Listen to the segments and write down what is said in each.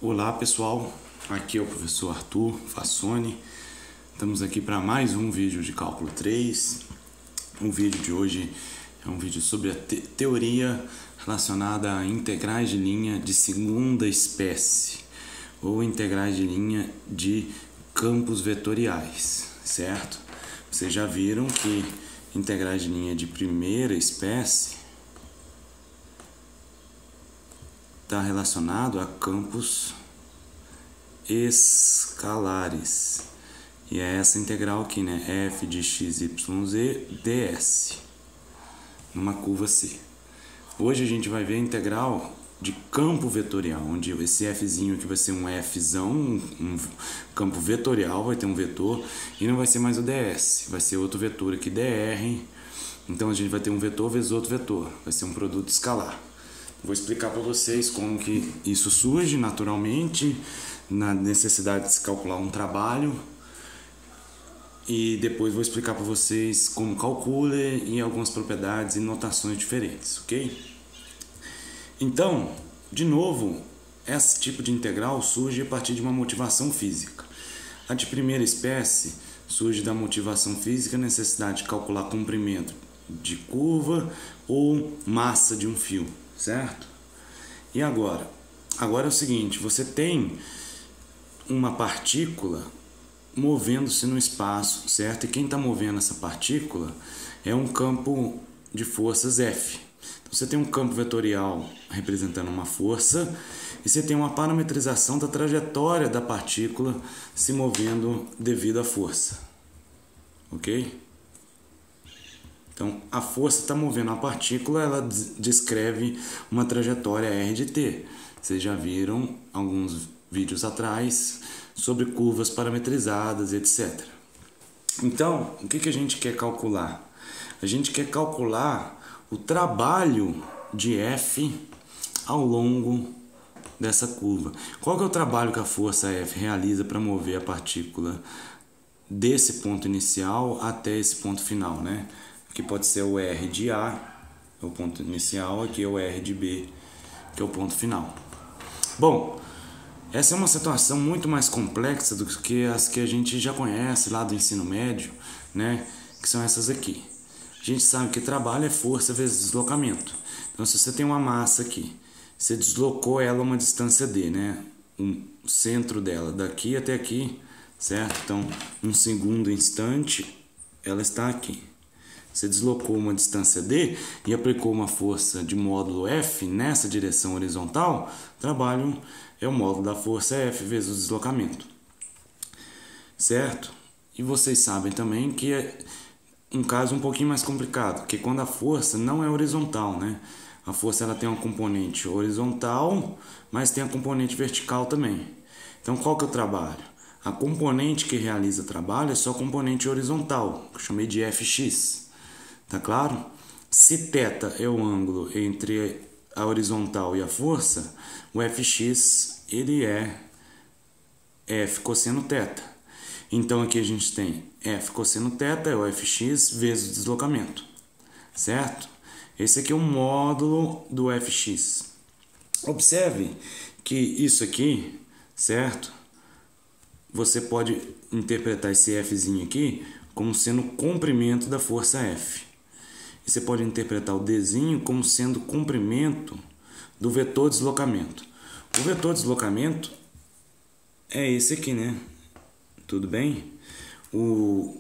Olá pessoal, aqui é o professor Arthur Fassoni. Estamos aqui para mais um vídeo de cálculo 3. O vídeo de hoje é um vídeo sobre a teoria relacionada a integrais de linha de segunda espécie ou integrais de linha de campos vetoriais, certo? Vocês já viram que integrais de linha de primeira espécie está relacionado a campos escalares. E é essa integral aqui, né? f de x, y, z, ds. Numa curva C. Hoje a gente vai ver a integral de campo vetorial, onde esse fzinho aqui vai ser um fzão, um campo vetorial, vai ter um vetor, e não vai ser mais o ds, vai ser outro vetor aqui, dr. Então a gente vai ter um vetor vezes outro vetor, vai ser um produto escalar. Vou explicar para vocês como que isso surge naturalmente, na necessidade de se calcular um trabalho, e depois vou explicar para vocês como calcula e algumas propriedades e notações diferentes, ok? Então, de novo, esse tipo de integral surge a partir de uma motivação física. A de primeira espécie surge da motivação física, a necessidade de calcular comprimento de curva ou massa de um fio, certo? E agora? Agora é o seguinte, você tem uma partícula movendo-se no espaço, certo? E quem está movendo essa partícula é um campo de forças F. Então você tem um campo vetorial representando uma força e você tem uma parametrização da trajetória da partícula se movendo devido à força, ok? Então, a força está movendo a partícula, ela descreve uma trajetória r de t. Vocês já viram alguns vídeos atrás sobre curvas parametrizadas, etc. Então, o que a gente quer calcular? A gente quer calcular o trabalho de F ao longo dessa curva. Qual que é o trabalho que a força F realiza para mover a partícula desse ponto inicial até esse ponto final, né? Que pode ser o R de A, é o ponto inicial, aqui é o R de B, que é o ponto final. Bom, essa é uma situação muito mais complexa do que as que a gente já conhece lá do ensino médio, né? Que são essas aqui. A gente sabe que trabalho é força vezes deslocamento. Então, se você tem uma massa aqui, você deslocou ela uma distância d, né? O centro dela daqui até aqui, certo? Então, num segundo instante, ela está aqui. Você deslocou uma distância d e aplicou uma força de módulo F nessa direção horizontal, trabalho é o módulo da força F vezes o deslocamento, certo? E vocês sabem também que é um caso um pouquinho mais complicado, que é quando a força não é horizontal, né? A força ela tem uma componente horizontal, mas tem a componente vertical também. Então qual que é o trabalho? A componente que realiza trabalho é só a componente horizontal, que eu chamei de Fx. Tá claro? Se θ é o ângulo entre a horizontal e a força, o Fx ele é F cosseno θ. Então aqui a gente tem F cosseno θ é o Fx vezes o deslocamento, certo? Esse aqui é o módulo do Fx. Observe que isso aqui, certo? Você pode interpretar esse Fzinho aqui como sendo o comprimento da força F. E você pode interpretar o Dzinho como sendo o comprimento do vetor deslocamento. O vetor deslocamento é esse aqui, né? Tudo bem? O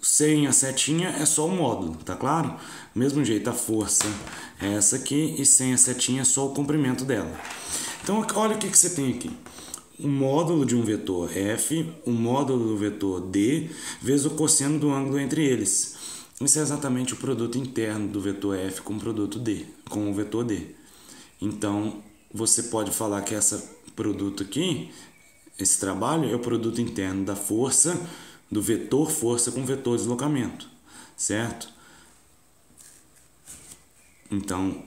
sem a setinha é só o módulo, tá claro? Do mesmo jeito, a força é essa aqui e sem a setinha é só o comprimento dela. Então, olha o que você tem aqui. O módulo de um vetor F, o módulo do vetor D, vezes o cosseno do ângulo entre eles. Isso é exatamente o produto interno do vetor F com o produto D, com o vetor D. Então, você pode falar que esse produto aqui, esse trabalho, é o produto interno da força, do vetor força com o vetor deslocamento, certo? Então,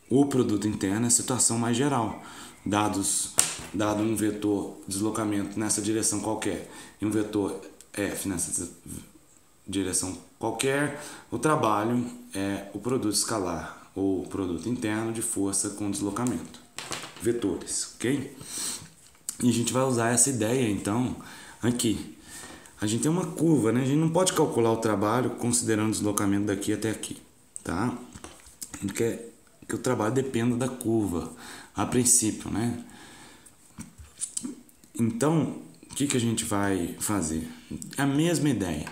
o produto interno é a situação mais geral. Dado um vetor deslocamento nessa direção qualquer e um vetor F nessa direção qualquer, o trabalho é o produto escalar ou produto interno de força com deslocamento. Vetores, ok? E a gente vai usar essa ideia, então, aqui. A gente tem uma curva, né? A gente não pode calcular o trabalho considerando o deslocamento daqui até aqui, tá? A gente quer que o trabalho dependa da curva, a princípio, né? Então, o que a gente vai fazer? A mesma ideia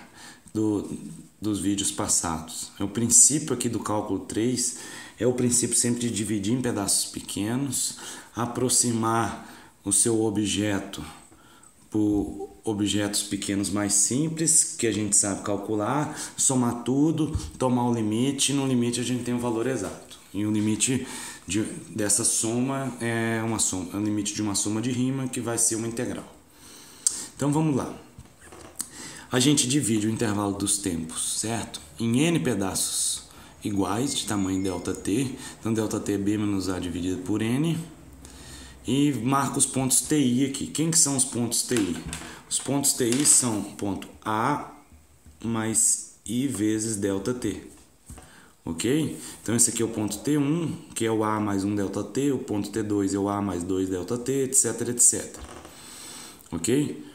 dos vídeos passados. O princípio aqui do cálculo 3 é o princípio sempre de dividir em pedaços pequenos, aproximar o seu objeto por objetos pequenos mais simples, que a gente sabe calcular, somar tudo, tomar o limite, e no limite a gente tem o valor exato. E o limite dessa soma é o limite de uma soma de rima, que vai ser uma integral. Então vamos lá. A gente divide o intervalo dos tempos, certo? Em n pedaços iguais de tamanho ΔT. Então ΔT é b menos a dividido por n. E marca os pontos TI aqui. Quem que são os pontos TI? Os pontos TI são ponto A mais I vezes ΔT. Ok? Então esse aqui é o ponto T1, que é o A mais 1 ΔT. O ponto T2 é o A mais 2 ΔT, etc, etc. Ok?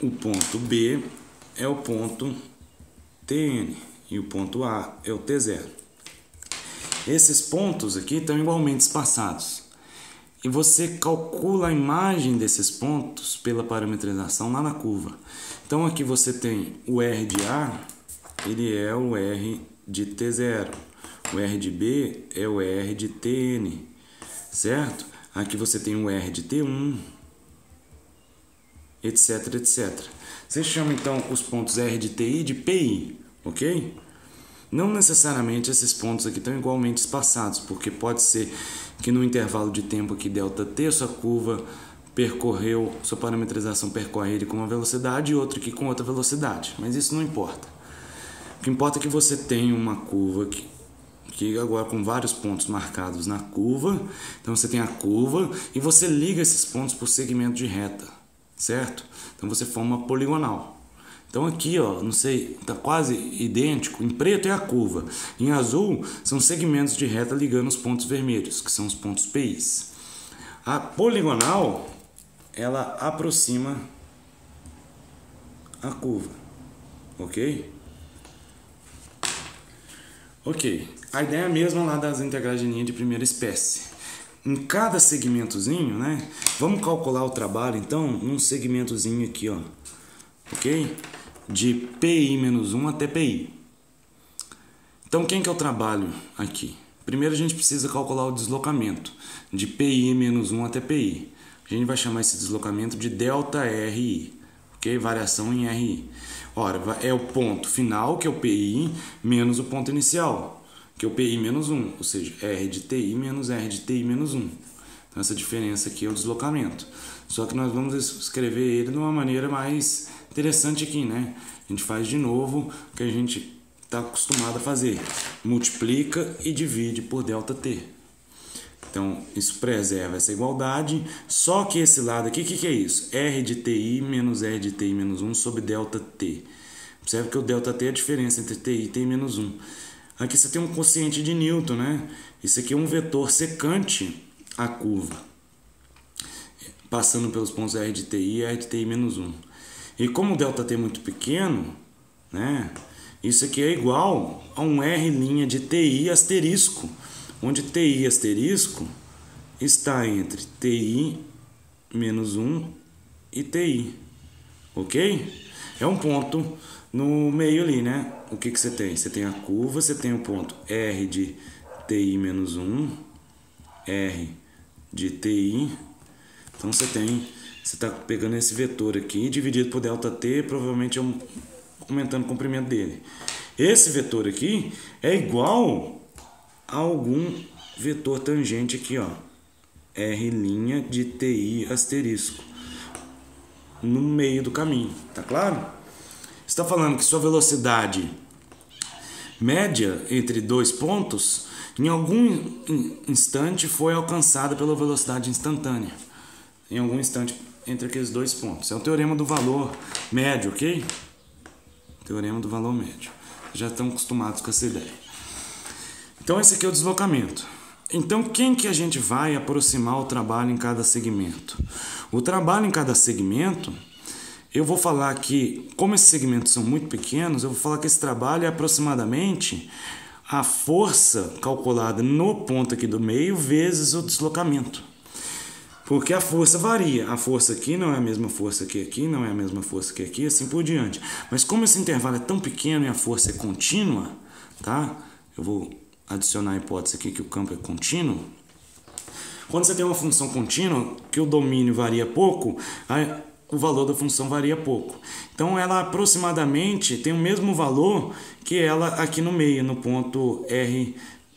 O ponto B é o ponto Tn e o ponto A é o T0. Esses pontos aqui estão igualmente espaçados. E você calcula a imagem desses pontos pela parametrização lá na curva. Então aqui você tem o R de A, ele é o R de T0. O R de B é o R de Tn, certo? Aqui você tem o R de T1, etc, etc. Você chama então os pontos R de TI de PI, ok? Não necessariamente esses pontos aqui estão igualmente espaçados, porque pode ser que no intervalo de tempo aqui ΔT, sua curva percorreu, sua parametrização percorre ele com uma velocidade e outro aqui com outra velocidade, mas isso não importa. O que importa é que você tem uma curva que agora com vários pontos marcados na curva, então você tem a curva e você liga esses pontos por segmento de reta, certo? Então você forma uma poligonal. Então aqui, ó, não sei, tá quase idêntico. Em preto é a curva, em azul são segmentos de reta ligando os pontos vermelhos, que são os pontos PIs. A poligonal, ela aproxima a curva, ok? Ok, a ideia é a mesma lá das integrais de linha de primeira espécie. Em cada segmentozinho, né? Vamos calcular o trabalho, então, num segmentozinho aqui, ó, ok? De PI-1 até PI. Então, quem que é o trabalho aqui? Primeiro a gente precisa calcular o deslocamento de PI-1 até PI. A gente vai chamar esse deslocamento de ΔRI, ok? Variação em RI. Ora, é o ponto final, que é o PI, menos o ponto inicial, que é o PI menos 1, ou seja, R de TI menos R de TI menos 1. Então, essa diferença aqui é o deslocamento. Só que nós vamos escrever ele de uma maneira mais interessante aqui, né? A gente faz de novo o que a gente está acostumado a fazer. Multiplica e divide por ΔT. Então, isso preserva essa igualdade. Só que esse lado aqui, o que é isso? R de TI menos R de TI menos 1 sobre ΔT. Observe que o ΔT é a diferença entre TI e TI menos 1. Aqui você tem um quociente de Newton, né? Isso aqui é um vetor secante à curva, passando pelos pontos R de TI e R de TI menos 1. E como o ΔT é muito pequeno, né? Isso aqui é igual a um R' de TI asterisco, onde TI asterisco está entre TI menos 1 e TI, ok? É um ponto no meio ali, né? O que você tem? Você tem a curva, você tem o ponto R de TI menos 1, R de TI. Então você está pegando esse vetor aqui, dividido por ΔT, provavelmente aumentando o comprimento dele. Esse vetor aqui é igual a algum vetor tangente aqui, ó, R' de TI asterisco, no meio do caminho, tá claro? Está falando que sua velocidade média entre dois pontos, em algum instante, foi alcançada pela velocidade instantânea. Em algum instante entre aqueles dois pontos. É o teorema do valor médio, ok? Teorema do valor médio. Já estão acostumados com essa ideia. Então, esse aqui é o deslocamento. Então, quem que a gente vai aproximar o trabalho em cada segmento? O trabalho em cada segmento, eu vou falar que, como esses segmentos são muito pequenos, eu vou falar que esse trabalho é aproximadamente a força calculada no ponto aqui do meio vezes o deslocamento. Porque a força varia. A força aqui não é a mesma força que aqui, não é a mesma força que aqui, assim por diante. Mas como esse intervalo é tão pequeno e a força é contínua, tá? Eu vou adicionar a hipótese aqui que o campo é contínuo. Quando você tem uma função contínua, que o domínio varia pouco, o valor da função varia pouco. Então ela aproximadamente tem o mesmo valor que ela aqui no meio, no ponto R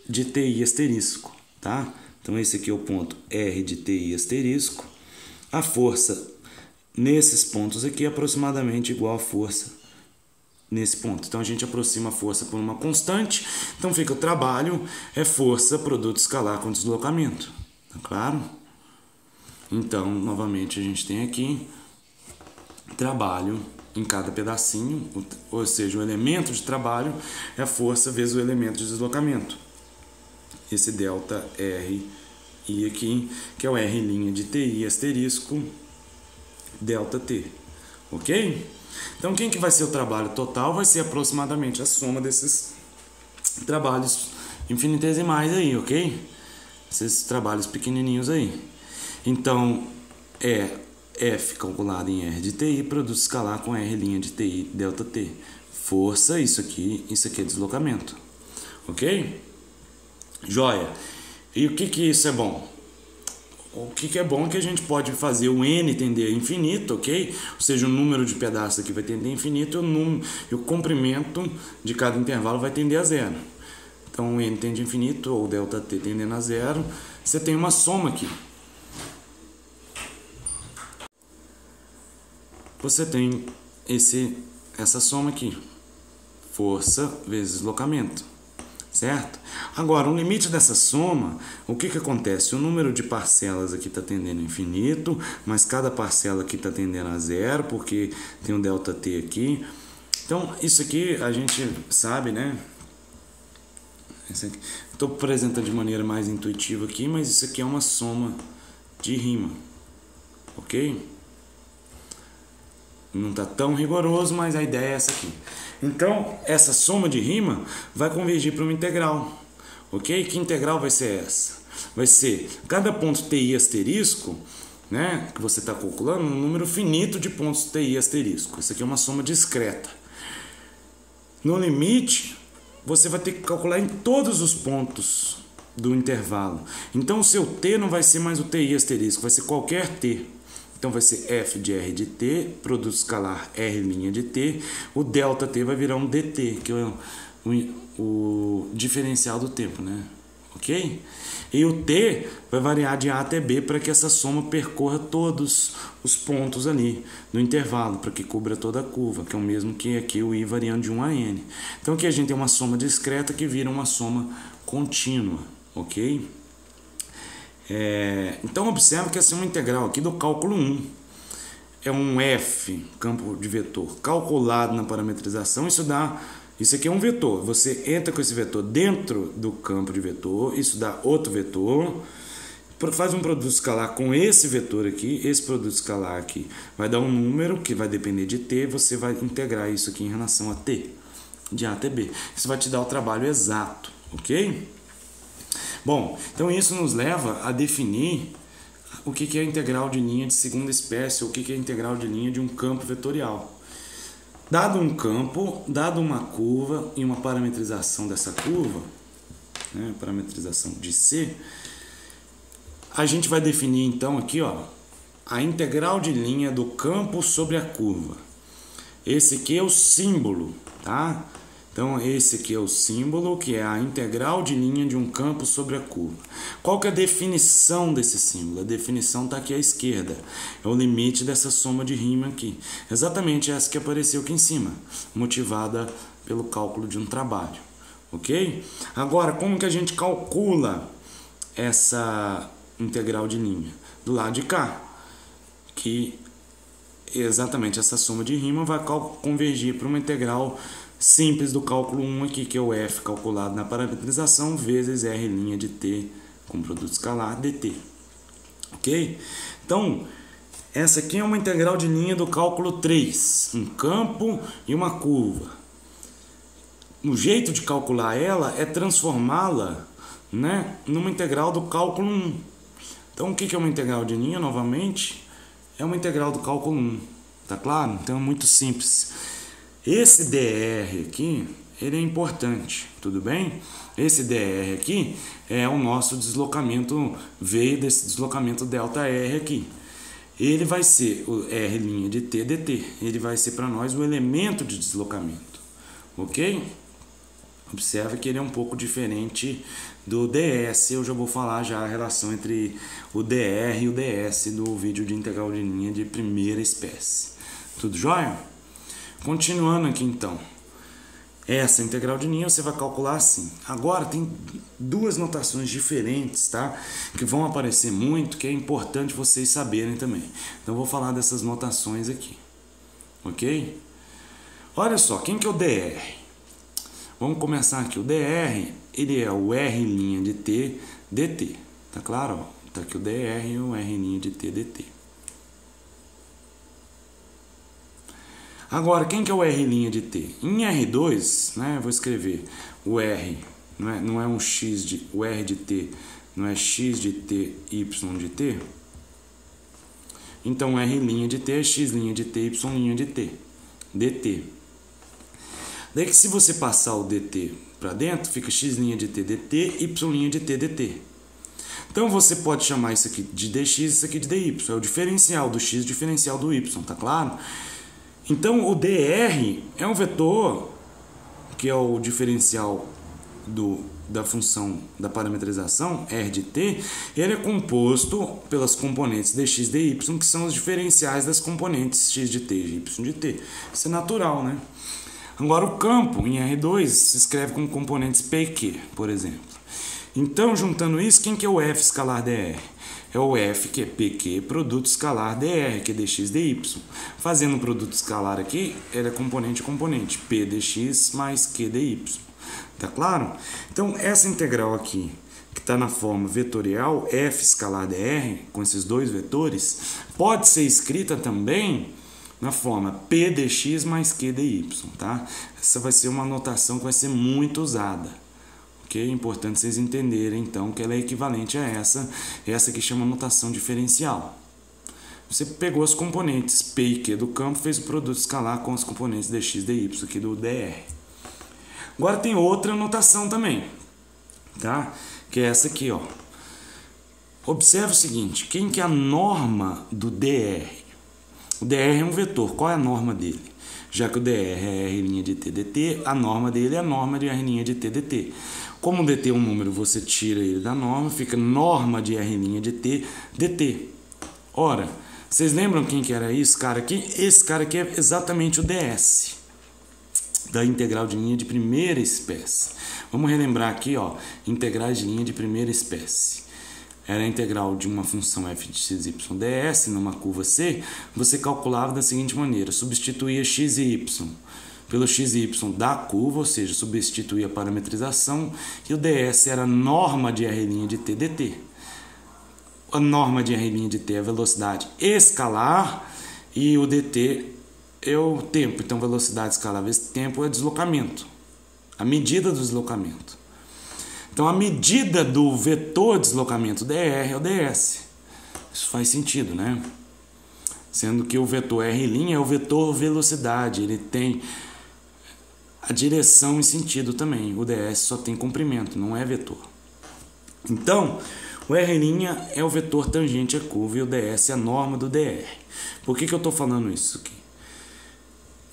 de TI asterisco, tá? Então esse aqui é o ponto R de TI asterisco. A força nesses pontos aqui é aproximadamente igual à força nesse ponto. Então a gente aproxima a força por uma constante. Então fica o trabalho é força produto escalar com deslocamento. Tá claro? Então, novamente, a gente tem aqui trabalho em cada pedacinho, ou seja, o elemento de trabalho é a força vezes o elemento de deslocamento. Esse delta R I aqui, que é o R' de TI asterisco delta T. Ok? Então, quem que vai ser o trabalho total? Vai ser aproximadamente a soma desses trabalhos infinitesimais aí, ok? Esses trabalhos pequenininhos aí. Então, é F calculado em R de TI, produto escalar com R' de TI delta T. Força, isso aqui é deslocamento. Ok? Joia. E o que isso é bom? O que é bom é que a gente pode fazer o n tender a infinito, ok? Ou seja, o número de pedaços aqui vai tender a infinito e o comprimento de cada intervalo vai tender a zero. Então, o n tende a infinito ou delta t tendendo a zero, você tem uma soma aqui. Você tem essa soma aqui, força vezes deslocamento, certo? Agora, o limite dessa soma, o que acontece? O número de parcelas aqui está tendendo a infinito, mas cada parcela aqui está tendendo a zero, porque tem um delta t aqui. Então, isso aqui a gente sabe, né? Estou apresentando de maneira mais intuitiva aqui, mas isso aqui é uma soma de rima, ok? Não está tão rigoroso, mas a ideia é essa aqui. Então, essa soma de rima vai convergir para uma integral, ok? Que integral vai ser essa? Vai ser cada ponto TI asterisco, né, que você está calculando, um número finito de pontos TI asterisco. Isso aqui é uma soma discreta. No limite, você vai ter que calcular em todos os pontos do intervalo. Então, o seu T não vai ser mais o TI asterisco, vai ser qualquer T. Então, vai ser F de R de T, produto escalar R' de T. O delta T vai virar um DT, que é o diferencial do tempo, né? Ok? E o T vai variar de A até B para que essa soma percorra todos os pontos ali no intervalo, para que cubra toda a curva, que é o mesmo que aqui o I variando de 1 a N. Então, aqui a gente tem uma soma discreta que vira uma soma contínua, ok? Então, observe que essa é uma integral aqui do cálculo 1. É um F, campo de vetor, calculado na parametrização. Isso aqui é um vetor. Você entra com esse vetor dentro do campo de vetor, isso dá outro vetor. Faz um produto escalar com esse vetor aqui, esse produto escalar aqui vai dar um número que vai depender de t, você vai integrar isso aqui em relação a t, de a até b. Isso vai te dar o trabalho exato, ok? Bom, então isso nos leva a definir o que é a integral de linha de segunda espécie, ou o que é a integral de linha de um campo vetorial. Dado um campo, dado uma curva e uma parametrização dessa curva, né, parametrização de C, a gente vai definir então aqui, ó, a integral de linha do campo sobre a curva. Esse aqui é o símbolo, tá? Então, esse aqui é o símbolo, que é a integral de linha de um campo sobre a curva. Qual que é a definição desse símbolo? A definição está aqui à esquerda. É o limite dessa soma de rima aqui. Exatamente essa que apareceu aqui em cima, motivada pelo cálculo de um trabalho. Ok? Agora, como que a gente calcula essa integral de linha? Do lado de cá, que exatamente essa soma de rima vai convergir para uma integral simples do cálculo 1 aqui, que é o F calculado na parametrização vezes R' de T com produto escalar dt. Ok? Então, essa aqui é uma integral de linha do cálculo 3, um campo e uma curva. O jeito de calcular ela é transformá-la, né, numa integral do cálculo 1. Então, o que é uma integral de linha, novamente? É uma integral do cálculo 1, tá claro? Então, é muito simples. Esse dr aqui, ele é importante, tudo bem? Esse dr aqui é o nosso deslocamento, veio desse deslocamento ΔR aqui. Ele vai ser o R' de t dt, ele vai ser para nós o elemento de deslocamento, ok? Observe que ele é um pouco diferente do ds, eu já vou falar já a relação entre o dr e o ds do vídeo de integral de linha de primeira espécie. Tudo jóia? Continuando aqui então. Essa integral de linha você vai calcular assim. Agora tem duas notações diferentes, tá? Que vão aparecer muito, que é importante vocês saberem também. Então eu vou falar dessas notações aqui. Ok? Olha só, quem que é o dr? Vamos começar aqui. O dr, ele é o R' de t dt. Tá claro? Ó, tá aqui o dr e o R' de t dt. Agora, quem que é o R' de t? Em R2, né, eu vou escrever o R, não é um x de, o R de t não é x de t, y de t. Então, R' de t é x' de t, y' de t, dt. Daí que se você passar o dt para dentro, fica x' de t dt, y' de t dt. Então, você pode chamar isso aqui de dx, isso aqui de dy. É o diferencial do x, diferencial do y, tá claro? Então, o dr é um vetor, que é o diferencial da função da parametrização, r de t, ele é composto pelas componentes dx e dy, que são os diferenciais das componentes x de t e y de t. Isso é natural, né? Agora, o campo em R2 se escreve com componentes p e q, por exemplo. Então, juntando isso, quem que é o f escalar dr? É o f, que é pq, produto escalar dr, que é dx dy. Fazendo o produto escalar aqui, ele é componente a componente, p dx mais q dy. Tá claro? Então, essa integral aqui, que está na forma vetorial, f escalar dr, com esses dois vetores, pode ser escrita também na forma p dx mais q dy. Tá? Essa vai ser uma notação que vai ser muito usada. É importante vocês entenderem, então, que ela é equivalente a essa que chama notação diferencial. Você pegou as componentes P e Q do campo, fez o produto escalar com as componentes dx, dy aqui do dr. Agora tem outra notação também, tá? Que é essa aqui, ó. Observe o seguinte, quem que é a norma do dr? O dr é um vetor, qual é a norma dele? Já que o dr é R' de t dt, a norma dele é a norma de R' de t dt. Como o dt é um número, você tira ele da norma, fica norma de R' de t dt. Ora, vocês lembram quem que era esse cara aqui? Esse cara aqui é exatamente o ds, da integral de linha de primeira espécie. Vamos relembrar aqui, ó, integrais de linha de primeira espécie. Era a integral de uma função f de x, y, ds numa curva C, você calculava da seguinte maneira, substituía x e y pelo x e y da curva, ou seja, substituía a parametrização, e o ds era a norma de R' de t dt. A norma de R' de t é a velocidade escalar e o dt é o tempo. Então, velocidade escalar vezes tempo é deslocamento, a medida do deslocamento. Então, a medida do vetor deslocamento dr é o ds. Isso faz sentido, né? Sendo que o vetor R' é o vetor velocidade, ele tem a direção e sentido também. O ds só tem comprimento, não é vetor. Então, o R' é o vetor tangente à curva e o ds é a norma do dr. Por que eu estou falando isso aqui?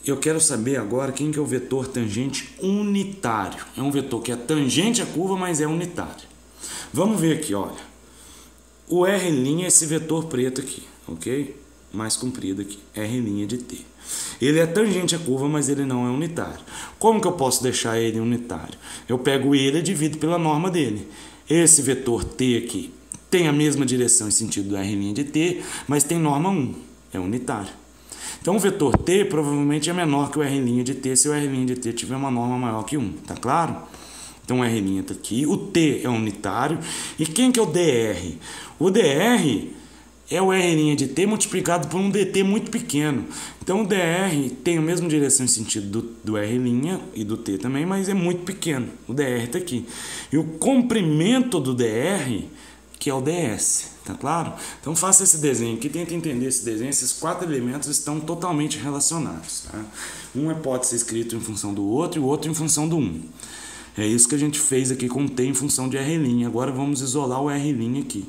Eu quero saber agora quem que é o vetor tangente unitário. É um vetor que é tangente à curva, mas é unitário. Vamos ver aqui, olha. O R' é esse vetor preto aqui, ok? Mais comprido aqui, R' de t. Ele é tangente à curva, mas ele não é unitário. Como que eu posso deixar ele unitário? Eu pego ele e divido pela norma dele. Esse vetor t aqui tem a mesma direção e sentido do R' de t, mas tem norma 1, é unitário. Então, o vetor t provavelmente é menor que o R' de t se o R' de t tiver uma norma maior que 1, tá claro? Então o R' está aqui, o T é unitário. E quem que é o DR? O DR é o R' de T multiplicado por um DT muito pequeno. Então o DR tem a mesma direção e sentido do R' e do T também, mas é muito pequeno. O DR está aqui. E o comprimento do DR, que é o DS, tá claro? Então faça esse desenho aqui, tenta entender esse desenho. Esses 4 elementos estão totalmente relacionados, tá? Um pode ser escrito em função do outro e o outro em função do 1. É isso que a gente fez aqui com T em função de R'. Agora vamos isolar o R' aqui.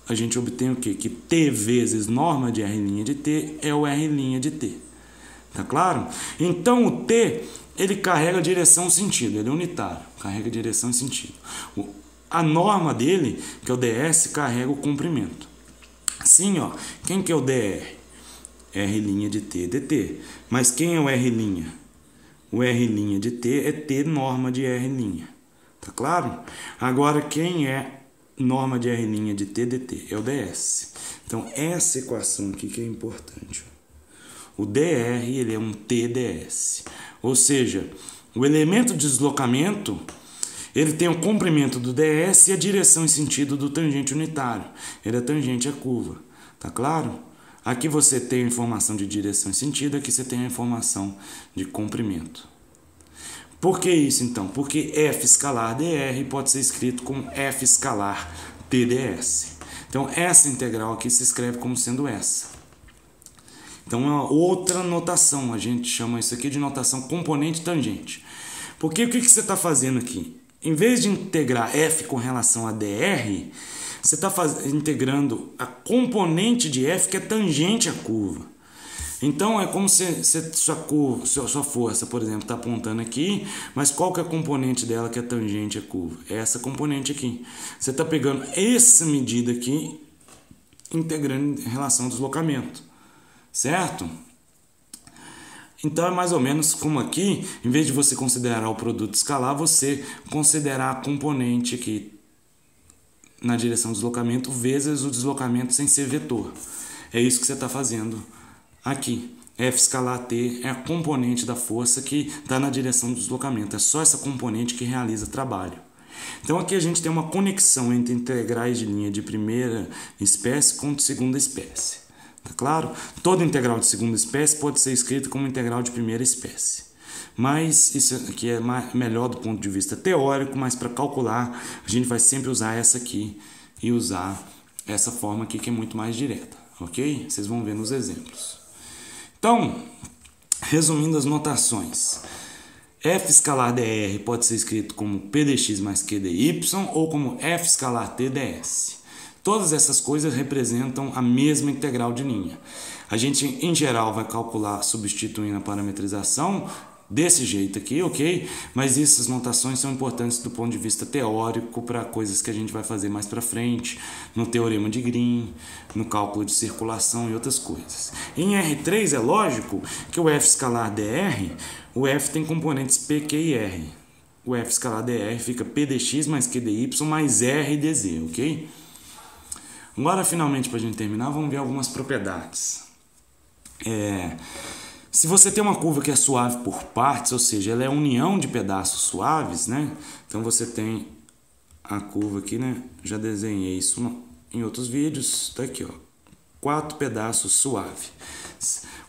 A gente obtém o quê? Que T vezes norma de R' de T é o R' de T. Tá claro? Então o T, ele carrega direção e sentido, ele é unitário, carrega direção e sentido. A norma dele, que é o ds, carrega o comprimento. Assim, ó, quem que é o dr? R' de T, dt. Mas quem é o R'? O R' de T é T norma de R'. Tá claro? Agora, quem é norma de R' de T, dt? É o ds. Então, essa equação aqui que é importante. O dr, ele é um TdS. Ou seja, o elemento de deslocamento, ele tem o comprimento do ds e a direção e sentido do tangente unitário. Ele é tangente à curva. Tá claro? Aqui você tem a informação de direção e sentido, aqui você tem a informação de comprimento. Por que isso, então? Porque F escalar dr pode ser escrito como F escalar TdS. Então, essa integral aqui se escreve como sendo essa. Então, é uma outra notação. A gente chama isso aqui de notação componente tangente. Porque o que você está fazendo aqui? Em vez de integrar F com relação a dr, você está integrando a componente de F que é tangente à curva. Então é como se sua força, por exemplo, está apontando aqui, mas qual que é a componente dela que é tangente à curva? É essa componente aqui. Você está pegando essa medida aqui, integrando em relação ao deslocamento. Certo? Então é mais ou menos como aqui, em vez de você considerar o produto escalar, você considerar a componente aqui na direção do deslocamento vezes o deslocamento sem ser vetor. É isso que você está fazendo aqui. F escalar T é a componente da força que está na direção do deslocamento. É só essa componente que realiza trabalho. Então aqui a gente tem uma conexão entre integrais de linha de primeira espécie com de segunda espécie. Tá claro? Toda integral de segunda espécie pode ser escrita como integral de primeira espécie. Mas isso aqui é melhor do ponto de vista teórico, mas para calcular a gente vai sempre usar essa aqui e usar essa forma aqui que é muito mais direta, ok? Vocês vão ver nos exemplos. Então, resumindo as notações, F escalar dr pode ser escrito como Pdx mais Qdy ou como F escalar Tds. Todas essas coisas representam a mesma integral de linha. A gente, em geral, vai calcular substituindo a parametrização desse jeito aqui, ok? Mas essas notações são importantes do ponto de vista teórico para coisas que a gente vai fazer mais para frente, no teorema de Green, no cálculo de circulação e outras coisas. Em R3 é lógico que o F escalar dr, o F tem componentes P, Q e R. O F escalar dr fica Pdx mais Qdy mais R dz, ok? Agora, finalmente, para a gente terminar, vamos ver algumas propriedades. Se você tem uma curva que é suave por partes, ou seja, ela é a união de pedaços suaves, né? Então você tem a curva aqui, né? Já desenhei isso em outros vídeos. Tá aqui, ó. 4 pedaços suaves.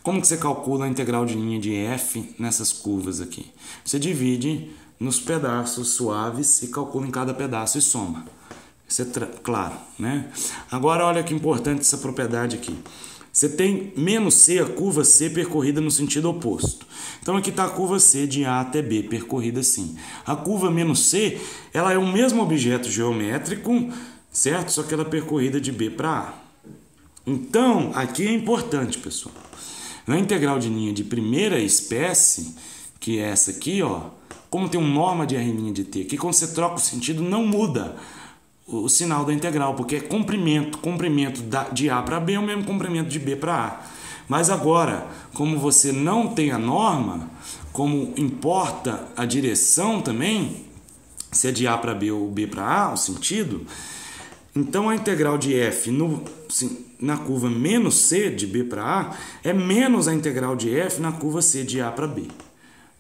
Como que você calcula a integral de linha de F nessas curvas aqui? Você divide nos pedaços suaves e calcula em cada pedaço e soma. Isso é claro, né? Agora olha que importante essa propriedade aqui. Você tem menos C, a curva C percorrida no sentido oposto. Então aqui está a curva C de A até B, percorrida assim. A curva menos C, ela é o mesmo objeto geométrico, certo? Só que ela é percorrida de B para A. Então, aqui é importante, pessoal. Na integral de linha de primeira espécie, que é essa aqui, ó, como tem um norma de R' de T, que quando você troca o sentido não muda o sinal da integral, porque é comprimento de A para B é o mesmo comprimento de B para A. Mas agora, como você não tem a norma, como importa a direção também, se é de A para B ou B para A, o sentido, então a integral de F na curva menos C de B para A é menos a integral de F na curva C de A para B.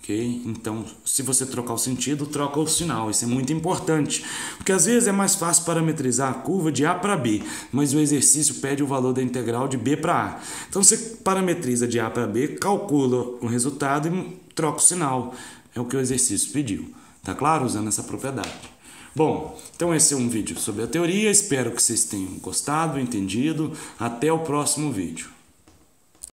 ok? Então, se você trocar o sentido, troca o sinal. Isso é muito importante, porque às vezes é mais fácil parametrizar a curva de A para B, mas o exercício pede o valor da integral de B para A. Então, você parametriza de A para B, calcula o resultado e troca o sinal. É o que o exercício pediu. Tá claro? Usando essa propriedade. Bom, então esse é um vídeo sobre a teoria. Espero que vocês tenham gostado, entendido. Até o próximo vídeo.